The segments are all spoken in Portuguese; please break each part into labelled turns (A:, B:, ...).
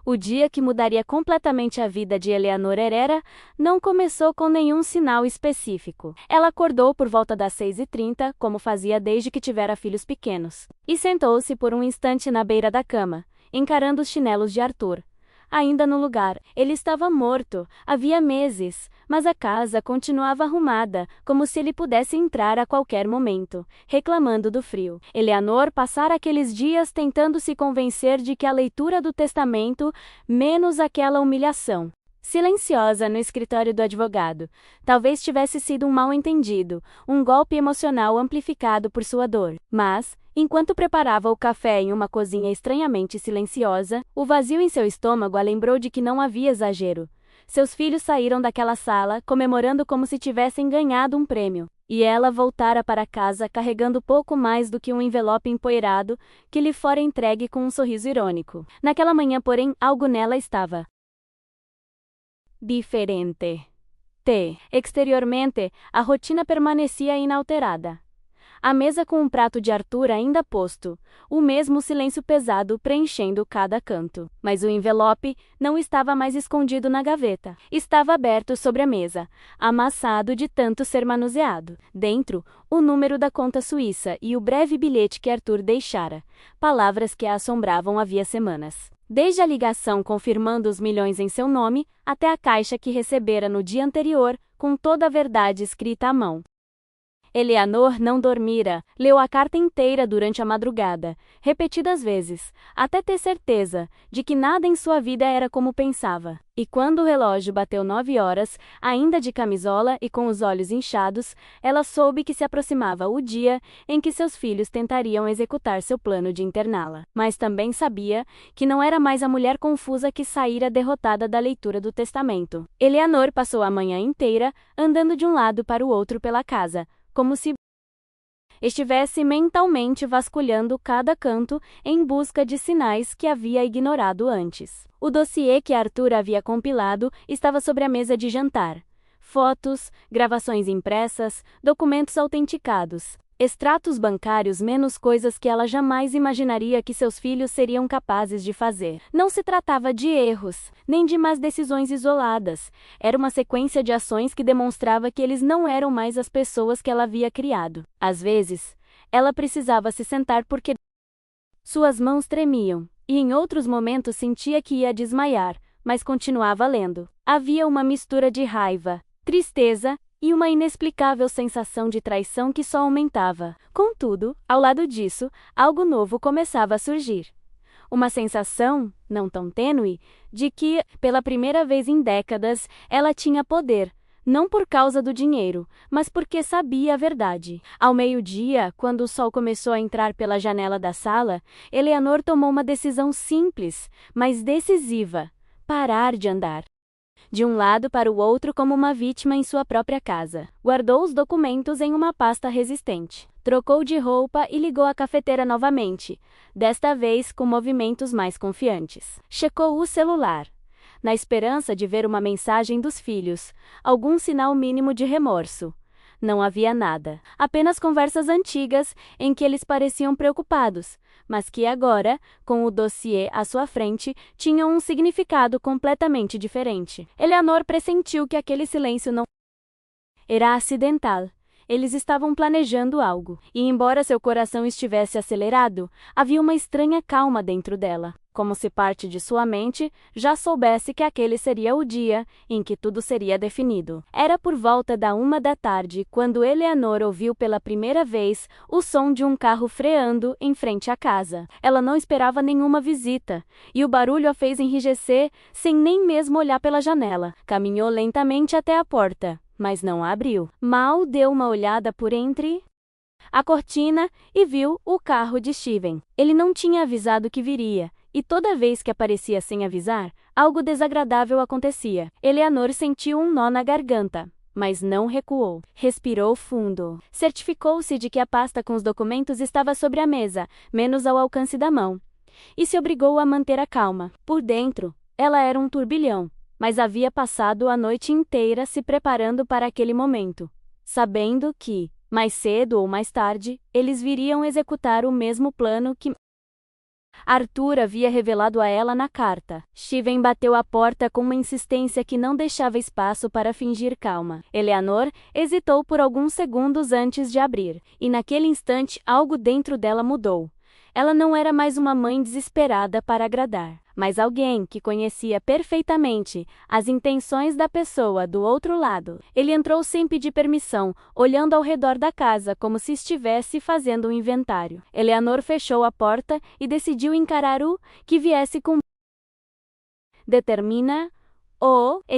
A: O dia que mudaria completamente a vida de Eleanor Herrera não começou com nenhum sinal específico. Ela acordou por volta das 6h30, como fazia desde que tivera filhos pequenos, e sentou-se por um instante na beira da cama, encarando os chinelos de Arthur. Ainda no lugar, ele estava morto, havia meses, mas a casa continuava arrumada, como se ele pudesse entrar a qualquer momento, reclamando do frio. Eleanor passara aqueles dias tentando se convencer de que a leitura do testamento, menos aquela humilhação silenciosa no escritório do advogado, talvez tivesse sido um mal-entendido, um golpe emocional amplificado por sua dor. Mas, enquanto preparava o café em uma cozinha estranhamente silenciosa, o vazio em seu estômago a lembrou de que não havia exagero. Seus filhos saíram daquela sala, comemorando como se tivessem ganhado um prêmio, e ela voltara para casa carregando pouco mais do que um envelope empoeirado que lhe fora entregue com um sorriso irônico. Naquela manhã, porém, algo nela estava diferente. Exteriormente, a rotina permanecia inalterada. A mesa com um prato de Arthur ainda posto, o mesmo silêncio pesado preenchendo cada canto. Mas o envelope não estava mais escondido na gaveta. Estava aberto sobre a mesa, amassado de tanto ser manuseado. Dentro, o número da conta suíça e o breve bilhete que Arthur deixara, palavras que a assombravam havia semanas. Desde a ligação confirmando os milhões em seu nome, até a caixa que recebera no dia anterior, com toda a verdade escrita à mão. Eleanor não dormira, leu a carta inteira durante a madrugada, repetidas vezes, até ter certeza de que nada em sua vida era como pensava. E quando o relógio bateu 9 horas, ainda de camisola e com os olhos inchados, ela soube que se aproximava o dia em que seus filhos tentariam executar seu plano de interná-la. Mas também sabia que não era mais a mulher confusa que saíra derrotada da leitura do testamento. Eleanor passou a manhã inteira andando de um lado para o outro pela casa, como se estivesse mentalmente vasculhando cada canto em busca de sinais que havia ignorado antes. O dossiê que Arthur havia compilado estava sobre a mesa de jantar. Fotos, gravações impressas, documentos autenticados, extratos bancários, menos coisas que ela jamais imaginaria que seus filhos seriam capazes de fazer. Não se tratava de erros, nem de más decisões isoladas. Era uma sequência de ações que demonstrava que eles não eram mais as pessoas que ela havia criado. Às vezes, ela precisava se sentar porque suas mãos tremiam, e em outros momentos sentia que ia desmaiar, mas continuava lendo. Havia uma mistura de raiva, tristeza e uma inexplicável sensação de traição que só aumentava. Contudo, ao lado disso, algo novo começava a surgir. Uma sensação, não tão tênue, de que, pela primeira vez em décadas, ela tinha poder, não por causa do dinheiro, mas porque sabia a verdade. Ao meio-dia, quando o sol começou a entrar pela janela da sala, Eleanor tomou uma decisão simples, mas decisiva: parar de andar de um lado para o outro como uma vítima em sua própria casa. Guardou os documentos em uma pasta resistente. Trocou de roupa e ligou a cafeteira novamente, desta vez com movimentos mais confiantes. Checou o celular, na esperança de ver uma mensagem dos filhos, algum sinal mínimo de remorso. Não havia nada, apenas conversas antigas em que eles pareciam preocupados, mas que agora, com o dossiê à sua frente, tinham um significado completamente diferente. Eleanor pressentiu que aquele silêncio não era acidental. Eles estavam planejando algo, e embora seu coração estivesse acelerado, havia uma estranha calma dentro dela, como se parte de sua mente já soubesse que aquele seria o dia em que tudo seria definido. Era por volta da 1 da tarde quando Eleanor ouviu pela primeira vez o som de um carro freando em frente à casa. Ela não esperava nenhuma visita, e o barulho a fez enrijecer sem nem mesmo olhar pela janela. Caminhou lentamente até a porta, mas não a abriu. Mal deu uma olhada por entre a cortina e viu o carro de Steven. Ele não tinha avisado que viria, e toda vez que aparecia sem avisar, algo desagradável acontecia. Eleanor sentiu um nó na garganta, mas não recuou. Respirou fundo. Certificou-se de que a pasta com os documentos estava sobre a mesa, menos ao alcance da mão, e se obrigou a manter a calma. Por dentro, ela era um turbilhão, mas havia passado a noite inteira se preparando para aquele momento, sabendo que, mais cedo ou mais tarde, eles viriam executar o mesmo plano que Arthur havia revelado a ela na carta. Steven bateu a porta com uma insistência que não deixava espaço para fingir calma. Eleanor hesitou por alguns segundos antes de abrir, e naquele instante algo dentro dela mudou. Ela não era mais uma mãe desesperada para agradar, mas alguém que conhecia perfeitamente as intenções da pessoa do outro lado. Ele entrou sem pedir permissão, olhando ao redor da casa como se estivesse fazendo um inventário. Eleanor fechou a porta e decidiu encarar o que viesse com determina.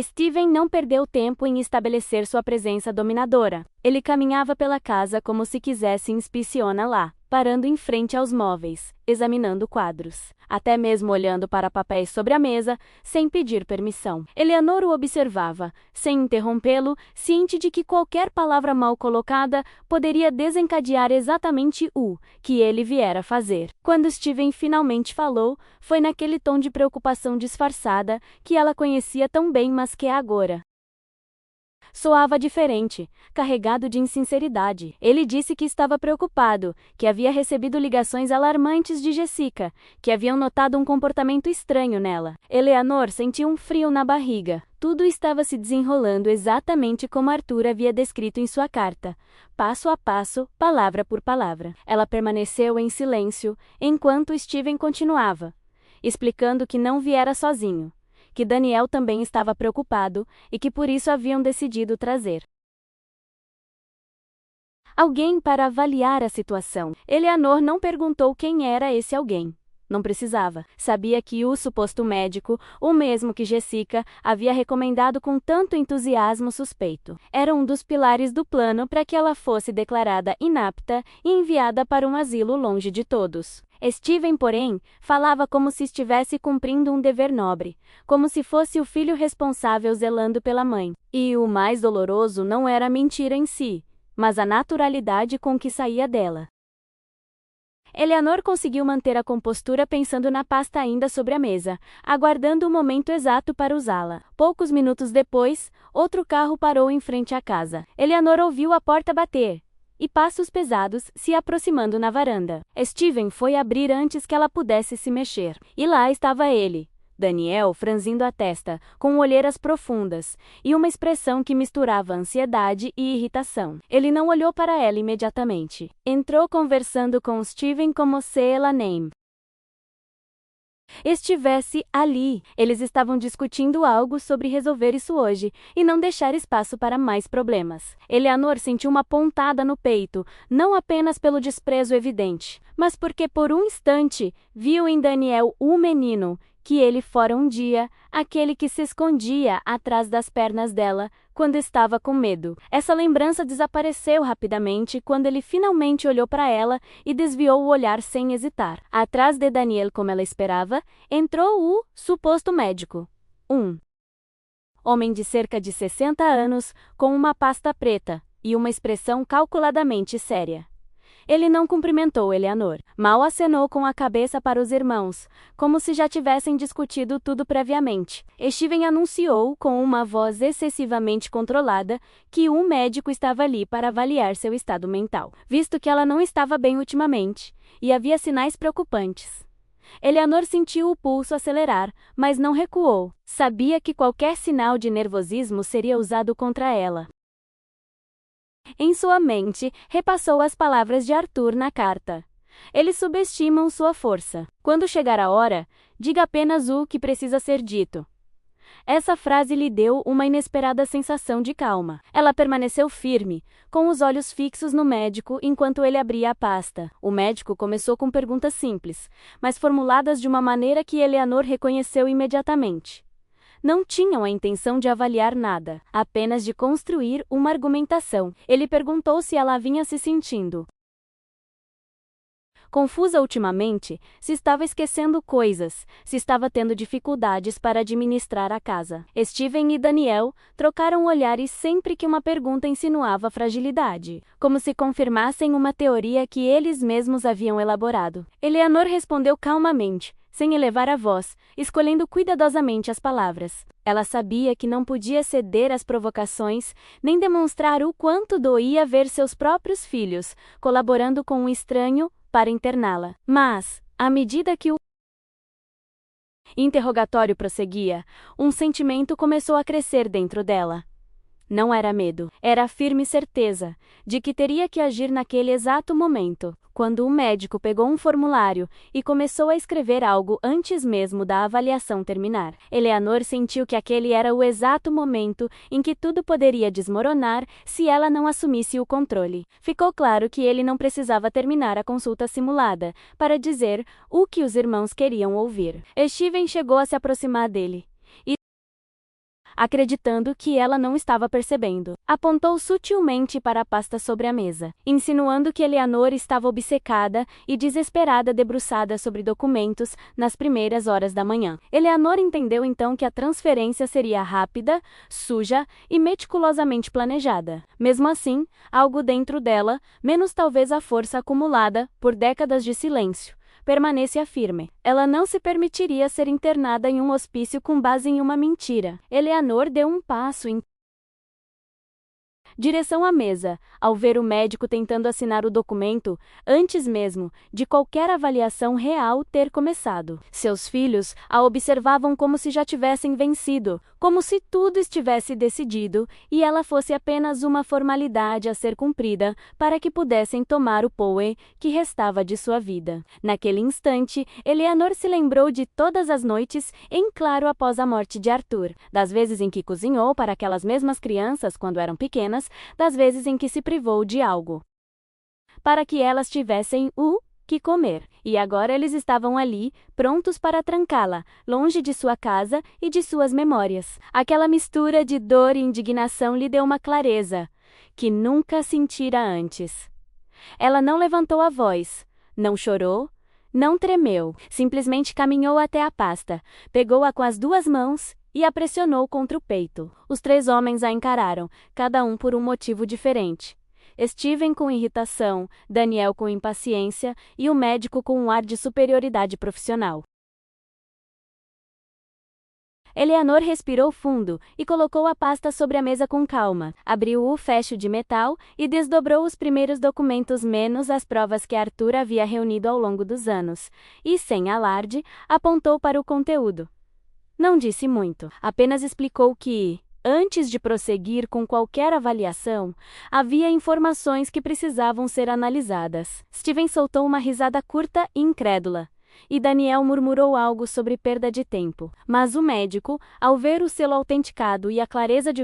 A: Steven não perdeu tempo em estabelecer sua presença dominadora. Ele caminhava pela casa como se quisesse inspecioná-la, parando em frente aos móveis, examinando quadros, até mesmo olhando para papéis sobre a mesa, sem pedir permissão. Eleanor o observava, sem interrompê-lo, ciente de que qualquer palavra mal colocada poderia desencadear exatamente o que ele viera fazer. Quando Steven finalmente falou, foi naquele tom de preocupação disfarçada que ela conhecia tão bem, mas que agora soava diferente, carregado de insinceridade. Ele disse que estava preocupado, que havia recebido ligações alarmantes de Jessica, que haviam notado um comportamento estranho nela. Eleanor sentiu um frio na barriga. Tudo estava se desenrolando exatamente como Arthur havia descrito em sua carta, passo a passo, palavra por palavra. Ela permaneceu em silêncio, enquanto Steven continuava, explicando que não viera sozinho, que Daniel também estava preocupado e que por isso haviam decidido trazer alguém para avaliar a situação. Eleanor não perguntou quem era esse alguém. Não precisava. Sabia que o suposto médico, o mesmo que Jessica havia recomendado com tanto entusiasmo suspeito, era um dos pilares do plano para que ela fosse declarada inapta e enviada para um asilo longe de todos. Steven, porém, falava como se estivesse cumprindo um dever nobre, como se fosse o filho responsável zelando pela mãe. E o mais doloroso não era a mentira em si, mas a naturalidade com que saía dela. Eleanor conseguiu manter a compostura pensando na pasta ainda sobre a mesa, aguardando o momento exato para usá-la. Poucos minutos depois, outro carro parou em frente à casa. Eleanor ouviu a porta bater e passos pesados se aproximando na varanda. Steven foi abrir antes que ela pudesse se mexer. E lá estava ele, Daniel, franzindo a testa, com olheiras profundas, e uma expressão que misturava ansiedade e irritação. Ele não olhou para ela imediatamente. Entrou conversando com Steven como se ela nem estivesse ali. Eles estavam discutindo algo sobre resolver isso hoje e não deixar espaço para mais problemas. Eleanor sentiu uma pontada no peito, não apenas pelo desprezo evidente, mas porque por um instante viu em Daniel o menino que ele fora um dia, aquele que se escondia atrás das pernas dela quando estava com medo. Essa lembrança desapareceu rapidamente quando ele finalmente olhou para ela e desviou o olhar sem hesitar. Atrás de Daniel, como ela esperava, entrou o suposto médico. Um homem de cerca de 60 anos, com uma pasta preta e uma expressão calculadamente séria. Ele não cumprimentou Eleanor. Mal acenou com a cabeça para os irmãos, como se já tivessem discutido tudo previamente. Steven anunciou, com uma voz excessivamente controlada, que um médico estava ali para avaliar seu estado mental, visto que ela não estava bem ultimamente, e havia sinais preocupantes. Eleanor sentiu o pulso acelerar, mas não recuou. Sabia que qualquer sinal de nervosismo seria usado contra ela. Em sua mente, repassou as palavras de Arthur na carta. Eles subestimam sua força. Quando chegar a hora, diga apenas o que precisa ser dito. Essa frase lhe deu uma inesperada sensação de calma. Ela permaneceu firme, com os olhos fixos no médico enquanto ele abria a pasta. O médico começou com perguntas simples, mas formuladas de uma maneira que Eleanor reconheceu imediatamente. Não tinham a intenção de avaliar nada, apenas de construir uma argumentação. Ele perguntou se ela vinha se sentindo confusa ultimamente, se estava esquecendo coisas, se estava tendo dificuldades para administrar a casa. Steven e Daniel trocaram olhares sempre que uma pergunta insinuava fragilidade, como se confirmassem uma teoria que eles mesmos haviam elaborado. Eleanor respondeu calmamente, sem elevar a voz, escolhendo cuidadosamente as palavras. Ela sabia que não podia ceder às provocações, nem demonstrar o quanto doía ver seus próprios filhos colaborando com um estranho para interná-la. Mas, à medida que o Interrogatório prosseguia. Um sentimento começou a crescer dentro dela. Não era medo, era a firme certeza de que teria que agir naquele exato momento, quando o médico pegou um formulário e começou a escrever algo antes mesmo da avaliação terminar. Eleanor sentiu que aquele era o exato momento em que tudo poderia desmoronar se ela não assumisse o controle. Ficou claro que ele não precisava terminar a consulta simulada para dizer o que os irmãos queriam ouvir. Steven chegou a se aproximar dele. Acreditando que ela não estava percebendo, apontou sutilmente para a pasta sobre a mesa, insinuando que Eleanor estava obcecada e desesperada debruçada sobre documentos nas primeiras horas da manhã. Eleanor entendeu então que a transferência seria rápida, suja e meticulosamente planejada. Mesmo assim, algo dentro dela, menos talvez a força acumulada por décadas de silêncio, permanecia firme. Ela não se permitiria ser internada em um hospício com base em uma mentira. Eleanor deu um passo em direção à mesa, ao ver o médico tentando assinar o documento, antes mesmo de qualquer avaliação real ter começado. Seus filhos a observavam como se já tivessem vencido, como se tudo estivesse decidido e ela fosse apenas uma formalidade a ser cumprida para que pudessem tomar o poe que restava de sua vida. Naquele instante, Eleanor se lembrou de todas as noites em claro após a morte de Arthur, das vezes em que cozinhou para aquelas mesmas crianças quando eram pequenas, das vezes em que se privou de algo para que elas tivessem o que comer. E agora eles estavam ali, prontos para trancá-la, longe de sua casa e de suas memórias. Aquela mistura de dor e indignação lhe deu uma clareza que nunca sentira antes. Ela não levantou a voz, não chorou, não tremeu, simplesmente caminhou até a pasta, pegou-a com as duas mãos e a pressionou contra o peito. Os três homens a encararam, cada um por um motivo diferente. Steven com irritação, Daniel com impaciência e o médico com um ar de superioridade profissional. Eleanor respirou fundo e colocou a pasta sobre a mesa com calma. Abriu o fecho de metal e desdobrou os primeiros documentos menos as provas que Arthur havia reunido ao longo dos anos. E, sem alarde, apontou para o conteúdo. Não disse muito, apenas explicou que, antes de prosseguir com qualquer avaliação, havia informações que precisavam ser analisadas. Steven soltou uma risada curta e incrédula, e Daniel murmurou algo sobre perda de tempo. Mas o médico, ao ver o selo autenticado e a clareza de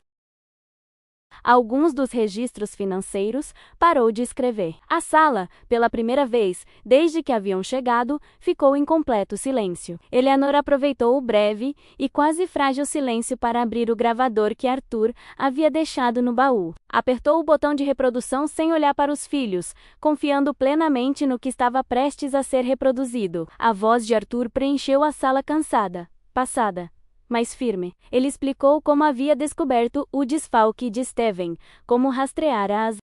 A: alguns dos registros financeiros, parou de escrever. A sala, pela primeira vez, desde que haviam chegado, ficou em completo silêncio. Eleanor aproveitou o breve e quase frágil silêncio para abrir o gravador que Arthur havia deixado no baú. Apertou o botão de reprodução sem olhar para os filhos, confiando plenamente no que estava prestes a ser reproduzido. A voz de Arthur preencheu a sala cansada, passada, mas firme. Ele explicou como havia descoberto o desfalque de Steven, como rastreara as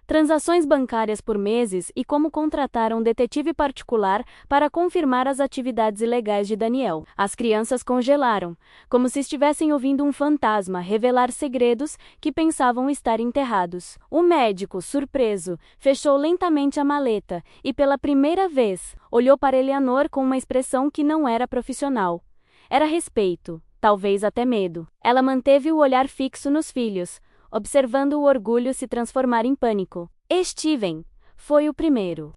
A: transações bancárias por meses e como contratar um detetive particular para confirmar as atividades ilegais de Daniel. As crianças congelaram, como se estivessem ouvindo um fantasma revelar segredos que pensavam estar enterrados. O médico, surpreso, fechou lentamente a maleta e, pela primeira vez, olhou para Eleanor com uma expressão que não era profissional. Era respeito, talvez até medo. Ela manteve o olhar fixo nos filhos, observando o orgulho se transformar em pânico. Steven foi o primeiro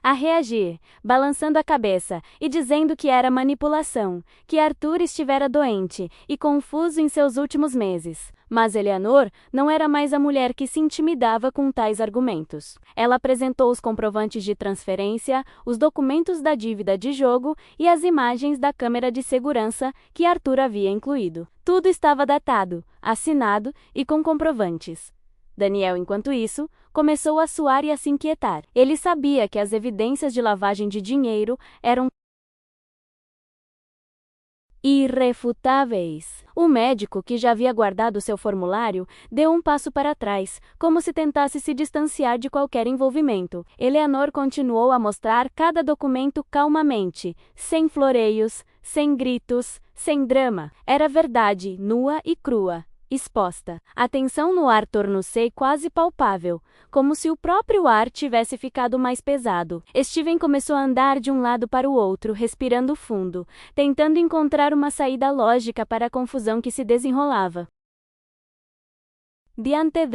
A: a reagir, balançando a cabeça e dizendo que era manipulação, que Arthur estivera doente e confuso em seus últimos meses. Mas Eleanor não era mais a mulher que se intimidava com tais argumentos. Ela apresentou os comprovantes de transferência, os documentos da dívida de jogo e as imagens da câmera de segurança que Arthur havia incluído. Tudo estava datado, assinado e com comprovantes. Daniel, enquanto isso, começou a suar e a se inquietar. Ele sabia que as evidências de lavagem de dinheiro eram irrefutáveis. O médico, que já havia guardado seu formulário, deu um passo para trás, como se tentasse se distanciar de qualquer envolvimento. Eleanor continuou a mostrar cada documento calmamente, sem floreios, sem gritos, sem drama. Era verdade, nua e crua. exposta. A tensão no ar tornou-se quase palpável, como se o próprio ar tivesse ficado mais pesado. Steven começou a andar de um lado para o outro, respirando fundo, tentando encontrar uma saída lógica para a confusão que se desenrolava. Diante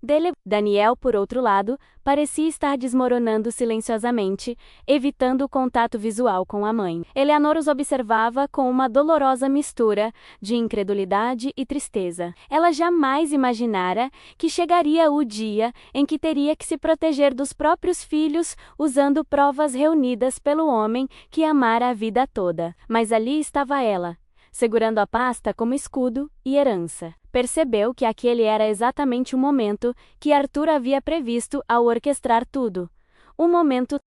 A: dele, Daniel, por outro lado, parecia estar desmoronando silenciosamente, evitando o contato visual com a mãe. Eleanor os observava com uma dolorosa mistura de incredulidade e tristeza. Ela jamais imaginara que chegaria o dia em que teria que se proteger dos próprios filhos usando provas reunidas pelo homem que amara a vida toda. Mas ali estava ela, segurando a pasta como escudo e herança. Percebeu que aquele era exatamente o momento que Arthur havia previsto ao orquestrar tudo. Um momento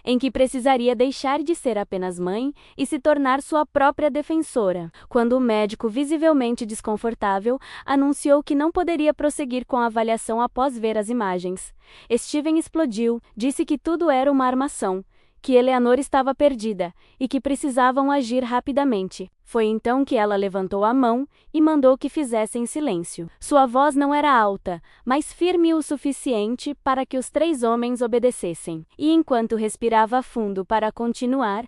A: em que precisaria deixar de ser apenas mãe e se tornar sua própria defensora. Quando o médico, visivelmente desconfortável, anunciou que não poderia prosseguir com a avaliação após ver as imagens, Steven explodiu, disse que tudo era uma armação, que Eleanor estava perdida e que precisavam agir rapidamente. Foi então que ela levantou a mão e mandou que fizessem silêncio. Sua voz não era alta, mas firme o suficiente para que os 3 homens obedecessem. E enquanto respirava fundo para continuar,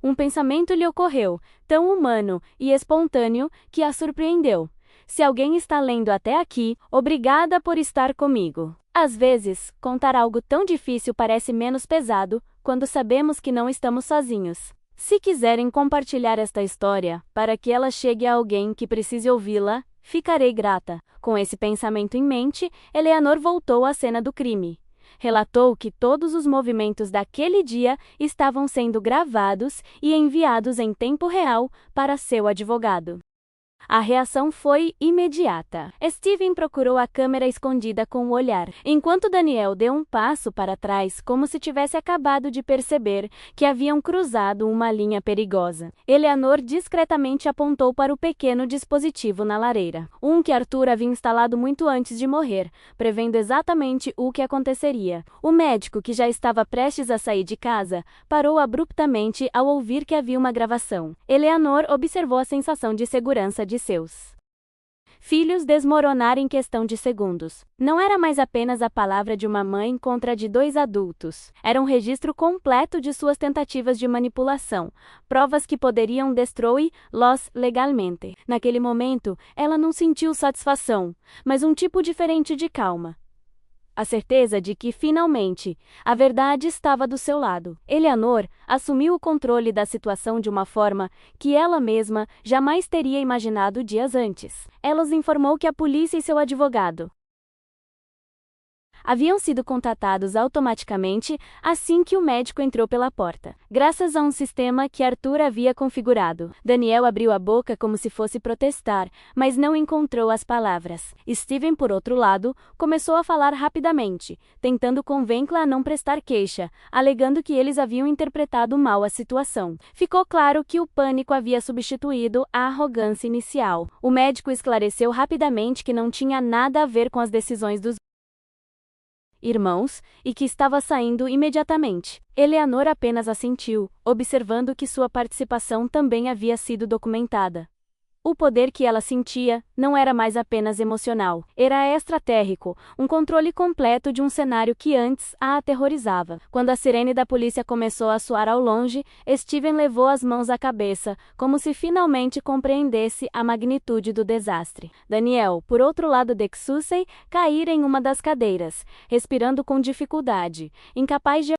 A: um pensamento lhe ocorreu, tão humano e espontâneo que a surpreendeu. Se alguém está lendo até aqui, obrigada por estar comigo. Às vezes, contar algo tão difícil parece menos pesado quando sabemos que não estamos sozinhos. Se quiserem compartilhar esta história para que ela chegue a alguém que precise ouvi-la, ficarei grata. Com esse pensamento em mente, Eleanor voltou à cena do crime. Relatou que todos os movimentos daquele dia estavam sendo gravados e enviados em tempo real para seu advogado. A reação foi imediata. Steven procurou a câmera escondida com o olhar, enquanto Daniel deu um passo para trás, como se tivesse acabado de perceber que haviam cruzado uma linha perigosa. Eleanor discretamente apontou para o pequeno dispositivo na lareira, um que Arthur havia instalado muito antes de morrer, prevendo exatamente o que aconteceria. O médico, que já estava prestes a sair de casa, parou abruptamente ao ouvir que havia uma gravação. Eleanor observou a sensação de segurança de seus filhos desmoronar em questão de segundos. Não era mais apenas a palavra de uma mãe contra a de 2 adultos. Era um registro completo de suas tentativas de manipulação, provas que poderiam destruí-los legalmente. Naquele momento, ela não sentiu satisfação, mas um tipo diferente de calma. A certeza de que, finalmente, a verdade estava do seu lado. Eleanor assumiu o controle da situação de uma forma que ela mesma jamais teria imaginado dias antes. Ela os informou que a polícia e seu advogado haviam sido contatados automaticamente assim que o médico entrou pela porta, graças a um sistema que Arthur havia configurado. Daniel abriu a boca como se fosse protestar, mas não encontrou as palavras. Steven, por outro lado, começou a falar rapidamente, tentando convencê-la a não prestar queixa, alegando que eles haviam interpretado mal a situação. Ficou claro que o pânico havia substituído a arrogância inicial. O médico esclareceu rapidamente que não tinha nada a ver com as decisões dos irmãos, e que estava saindo imediatamente. Eleanor apenas assentiu, observando que sua participação também havia sido documentada. O poder que ela sentia não era mais apenas emocional, era extratérrico, um controle completo de um cenário que antes a aterrorizava. Quando a sirene da polícia começou a soar ao longe, Steven levou as mãos à cabeça, como se finalmente compreendesse a magnitude do desastre. Daniel, por outro lado de Xussey, caíra em uma das cadeiras, respirando com dificuldade, incapaz de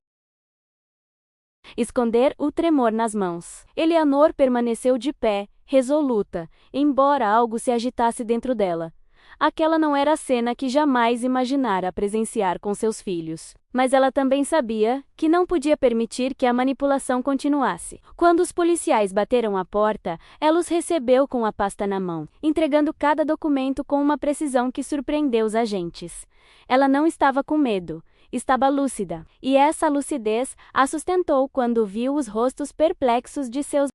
A: esconder o tremor nas mãos. Eleanor permaneceu de pé, resoluta, embora algo se agitasse dentro dela. Aquela não era a cena que jamais imaginara presenciar com seus filhos. Mas ela também sabia que não podia permitir que a manipulação continuasse. Quando os policiais bateram à porta, ela os recebeu com a pasta na mão, entregando cada documento com uma precisão que surpreendeu os agentes. Ela não estava com medo. Estava lúcida, e essa lucidez a sustentou quando viu os rostos perplexos de seus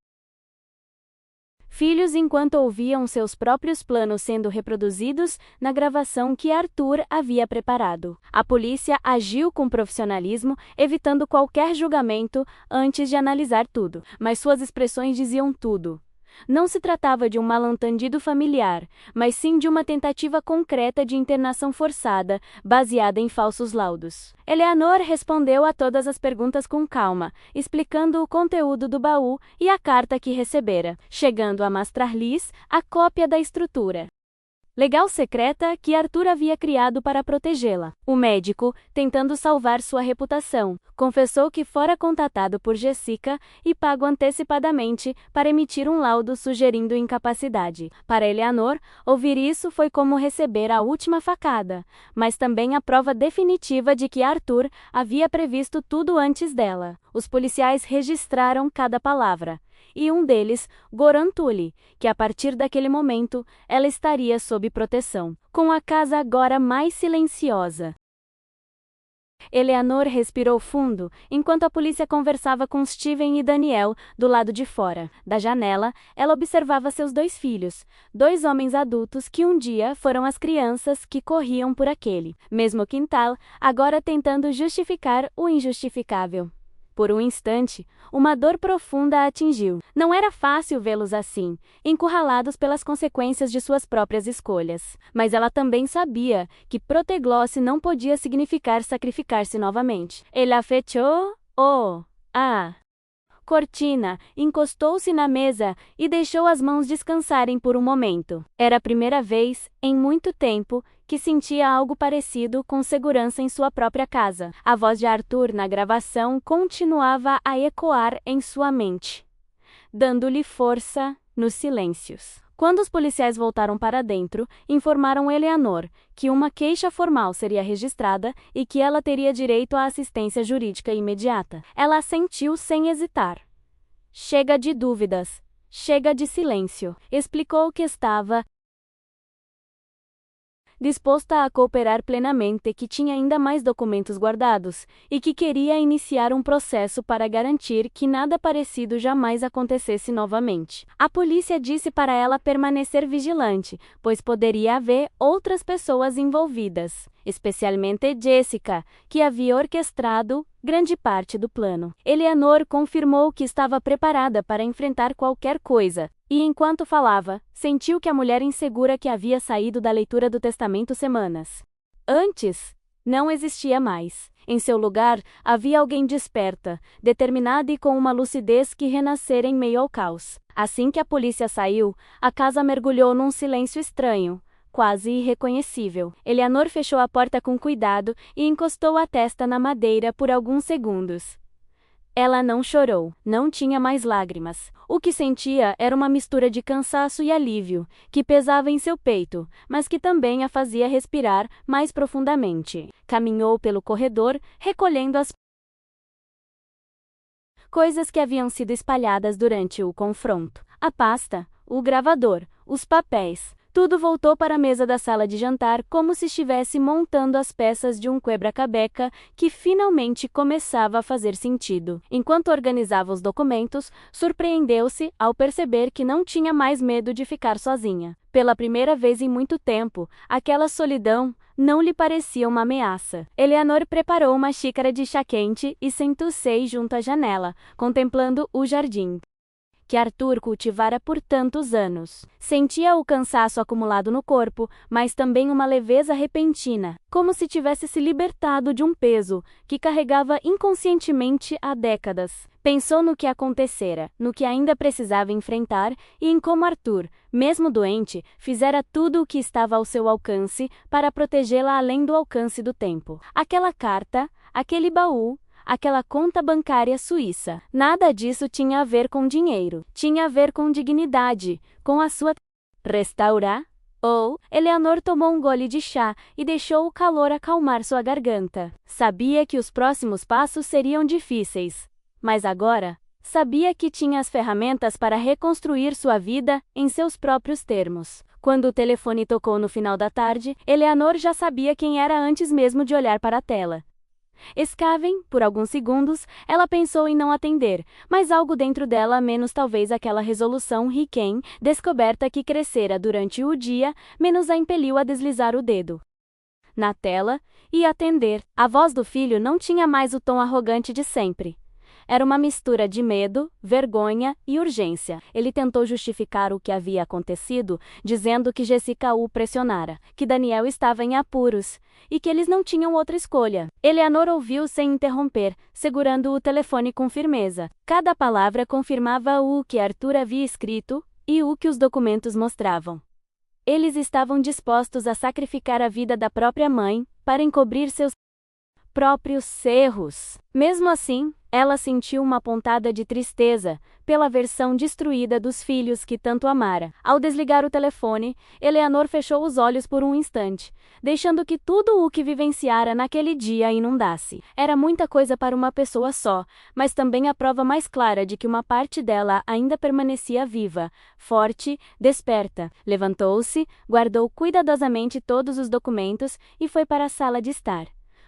A: filhos enquanto ouviam seus próprios planos sendo reproduzidos na gravação que Arthur havia preparado. A polícia agiu com profissionalismo, evitando qualquer julgamento antes de analisar tudo, mas suas expressões diziam tudo. Não se tratava de um mal-entendido familiar, mas sim de uma tentativa concreta de internação forçada, baseada em falsos laudos. Eleanor respondeu a todas as perguntas com calma, explicando o conteúdo do baú e a carta que recebera, chegando a mostrar-lhes a cópia da estrutura legal secreta que Arthur havia criado para protegê-la. O médico, tentando salvar sua reputação, confessou que fora contatado por Jessica e pago antecipadamente para emitir um laudo sugerindo incapacidade. Para Eleanor, ouvir isso foi como receber a última facada, mas também a prova definitiva de que Arthur havia previsto tudo antes dela. Os policiais registraram cada palavra. E um deles, Goran Tully, que a partir daquele momento ela estaria sob proteção, com a casa agora mais silenciosa. Eleanor respirou fundo enquanto a polícia conversava com Steven e Daniel do lado de fora. Da janela, ela observava seus 2 filhos, 2 homens adultos que um dia foram as crianças que corriam por aquele mesmo quintal, agora tentando justificar o injustificável. Por um instante, uma dor profunda a atingiu. Não era fácil vê-los assim, encurralados pelas consequências de suas próprias escolhas. Mas ela também sabia que proteglosse não podia significar sacrificar-se novamente. Ela fechou a cortina, encostou-se na mesa e deixou as mãos descansarem por um momento. Era a primeira vez, em muito tempo, que sentia algo parecido com segurança em sua própria casa. A voz de Arthur na gravação continuava a ecoar em sua mente, dando-lhe força nos silêncios. Quando os policiais voltaram para dentro, informaram Eleanor que uma queixa formal seria registrada e que ela teria direito à assistência jurídica imediata. Ela assentiu sem hesitar. Chega de dúvidas. Chega de silêncio. Explicou que estava disposta a cooperar plenamente, que tinha ainda mais documentos guardados e que queria iniciar um processo para garantir que nada parecido jamais acontecesse novamente. A polícia disse para ela permanecer vigilante, pois poderia haver outras pessoas envolvidas, especialmente Jessica, que havia orquestrado grande parte do plano. Eleanor confirmou que estava preparada para enfrentar qualquer coisa, e enquanto falava, sentiu que a mulher insegura que havia saído da leitura do testamento semanas antes não existia mais. Em seu lugar, havia alguém desperta, determinada e com uma lucidez que renascera em meio ao caos. Assim que a polícia saiu, a casa mergulhou num silêncio estranho, quase irreconhecível. Eleanor fechou a porta com cuidado e encostou a testa na madeira por alguns segundos. Ela não chorou, não tinha mais lágrimas. O que sentia era uma mistura de cansaço e alívio, que pesava em seu peito, mas que também a fazia respirar mais profundamente. Caminhou pelo corredor, recolhendo as coisas que haviam sido espalhadas durante o confronto. A pasta, o gravador, os papéis. Tudo voltou para a mesa da sala de jantar como se estivesse montando as peças de um quebra-cabeça que finalmente começava a fazer sentido. Enquanto organizava os documentos, surpreendeu-se ao perceber que não tinha mais medo de ficar sozinha. Pela primeira vez em muito tempo, aquela solidão não lhe parecia uma ameaça. Eleanor preparou uma xícara de chá quente e sentou-se junto à janela, contemplando o jardim que Arthur cultivara por tantos anos. Sentia o cansaço acumulado no corpo, mas também uma leveza repentina, como se tivesse se libertado de um peso que carregava inconscientemente há décadas. Pensou no que acontecera, no que ainda precisava enfrentar e em como Arthur, mesmo doente, fizera tudo o que estava ao seu alcance para protegê-la além do alcance do tempo. Aquela carta, aquele baú, aquela conta bancária suíça. Nada disso tinha a ver com dinheiro. Tinha a ver com dignidade, com a sua restaurar. Eleanor tomou um gole de chá e deixou o calor acalmar sua garganta. Sabia que os próximos passos seriam difíceis, mas agora sabia que tinha as ferramentas para reconstruir sua vida em seus próprios termos. Quando o telefone tocou no final da tarde, Eleanor já sabia quem era antes mesmo de olhar para a tela. Escavem, por alguns segundos, ela pensou em não atender, mas algo dentro dela, menos talvez aquela resolução riquém, descoberta que crescera durante o dia, menos a impeliu a deslizar o dedo na tela e atender. A voz do filho não tinha mais o tom arrogante de sempre. Era uma mistura de medo, vergonha e urgência. Ele tentou justificar o que havia acontecido, dizendo que Jessica o pressionara, que Daniel estava em apuros e que eles não tinham outra escolha. Eleanor ouviu sem interromper, segurando o telefone com firmeza. Cada palavra confirmava o que Arthur havia escrito e o que os documentos mostravam. Eles estavam dispostos a sacrificar a vida da própria mãe para encobrir seus próprios erros. Mesmo assim, ela sentiu uma pontada de tristeza pela versão destruída dos filhos que tanto amara. Ao desligar o telefone, Eleanor fechou os olhos por um instante, deixando que tudo o que vivenciara naquele dia inundasse. Era muita coisa para uma pessoa só, mas também a prova mais clara de que uma parte dela ainda permanecia viva, forte, desperta. Levantou-se, guardou cuidadosamente todos os documentos e foi para a sala de estar,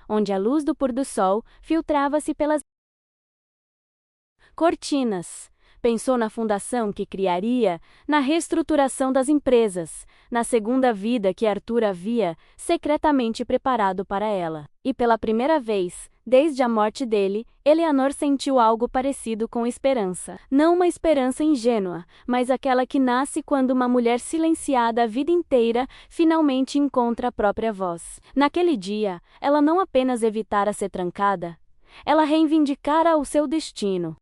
A: onde a luz do pôr do sol filtrava-se pelas cortinas. Pensou na fundação que criaria, na reestruturação das empresas, na segunda vida que Arthur havia secretamente preparado para ela. E pela primeira vez, desde a morte dele, Eleanor sentiu algo parecido com esperança. Não uma esperança ingênua, mas aquela que nasce quando uma mulher silenciada a vida inteira finalmente encontra a própria voz. Naquele dia, ela não apenas evitara ser trancada, ela reivindicara o seu destino.